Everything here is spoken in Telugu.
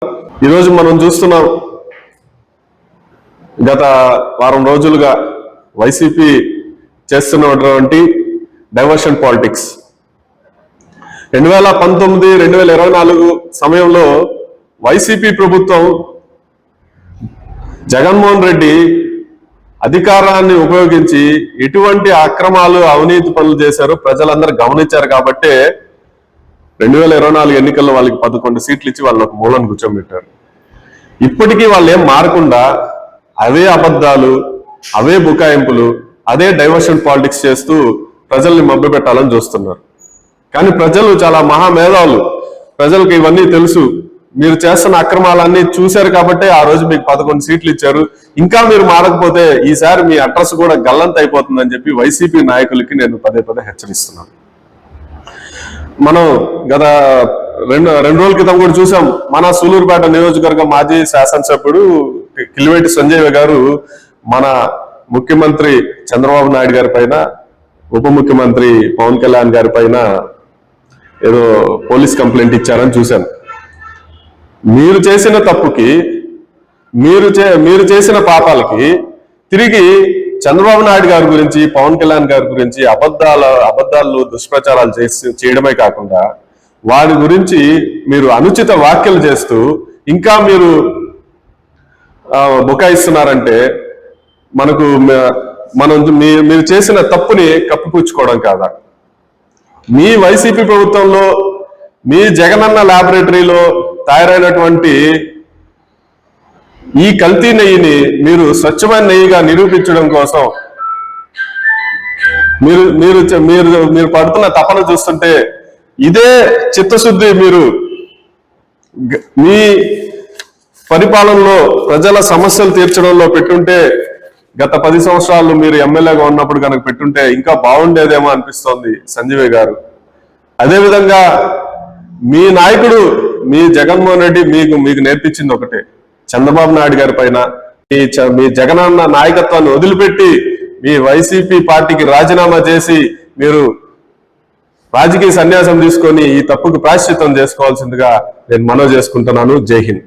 ఈరోజు మనం చూస్తున్నాం, గత వారం రోజులుగా వైసీపీ చేస్తున్నటువంటి డైవర్షన్ పాలిటిక్స్. 2019, 2024 సమయంలో వైసీపీ ప్రభుత్వం జగన్మోహన్ రెడ్డి అధికారాన్ని ఉపయోగించి ఎటువంటి అక్రమాలు, అవినీతి పనులు చేశారో ప్రజలందరూ గమనించారు. కాబట్టే 2024 ఎన్నికల్లో వాళ్ళకి 11 సీట్లు ఇచ్చి వాళ్ళని ఒక మూలను కూర్చోబెట్టారు. ఇప్పటికీ వాళ్ళు ఏం మారకుండా అవే అబద్ధాలు, అవే బుకాయింపులు, అదే డైవర్షన్ పాలిటిక్స్ చేస్తూ ప్రజల్ని మభ్యపెట్టాలని చూస్తున్నారు. కానీ ప్రజలు చాలా మహామేధావులు, ప్రజలకు ఇవన్నీ తెలుసు. మీరు చేస్తున్న అక్రమాలన్నీ చూశారు కాబట్టి ఆ రోజు మీకు 11 సీట్లు ఇచ్చారు. ఇంకా మీరు మారకపోతే ఈసారి మీ అడ్రస్ కూడా గల్లంత అయిపోతుందని చెప్పి వైసీపీ నాయకులకి నేను పదే పదే హెచ్చరిస్తున్నాను. మనం గత రెండు రోజుల క్రితం కూడా చూసాం, మన సూలూరుపేట నియోజకవర్గం మాజీ శాసనసభ్యుడు కిలివేటి సంజయ్ గారు మన ముఖ్యమంత్రి చంద్రబాబు నాయుడు గారి పైన, ఉప ముఖ్యమంత్రి పవన్ కళ్యాణ్ గారి పైన ఏదో పోలీస్ కంప్లైంట్ ఇచ్చారని చూశాను. మీరు చేసిన తప్పుకి, మీరు చేసిన పాపాలకి తిరిగి చంద్రబాబు నాయుడు గారి గురించి, పవన్ కళ్యాణ్ గారి గురించి అబద్ధాలు దుష్ప్రచారాలు చేయడమే కాకుండా వారి గురించి మీరు అనుచిత వ్యాఖ్యలు చేస్తూ ఇంకా మీరు బుకాయిస్తున్నారంటే మీరు చేసిన తప్పుని కప్పిపుచ్చుకోవడం కాదా? మీ వైసీపీ ప్రభుత్వంలో మీ జగనన్న ల్యాబొరేటరీలో తయారైనటువంటి ఈ కల్తీ నెయ్యిని మీరు స్వచ్ఛమైన నెయ్యిగా నిరూపించడం కోసం మీరు పడుతున్న తపన చూస్తుంటే ఇదే చిత్తశుద్ధి మీరు మీ పరిపాలనలో ప్రజల సమస్యలు తీర్చడంలో పెట్టుంటే, గత 10 సంవత్సరాలు మీరు ఎమ్మెల్యేగా ఉన్నప్పుడు కనుక పెట్టుంటే ఇంకా బాగుండేదేమో అనిపిస్తోంది సంజయ్ గారు. అదేవిధంగా మీ నాయకుడు మీ జగన్మోహన్ రెడ్డి మీకు నేర్పించింది ఒకటే, చంద్రబాబు నాయుడు గారి పైన మీ జగనన్న నాయకత్వాన్ని వదిలిపెట్టి మీ వైసీపీ పార్టీకి రాజీనామా చేసి మీరు రాజకీయ సన్యాసం తీసుకొని ఈ తప్పుకు ప్రాయశ్చిత్తం చేసుకోవాల్సిందిగా నేను మనవి చేసుకుంటున్నాను. జై హింద్.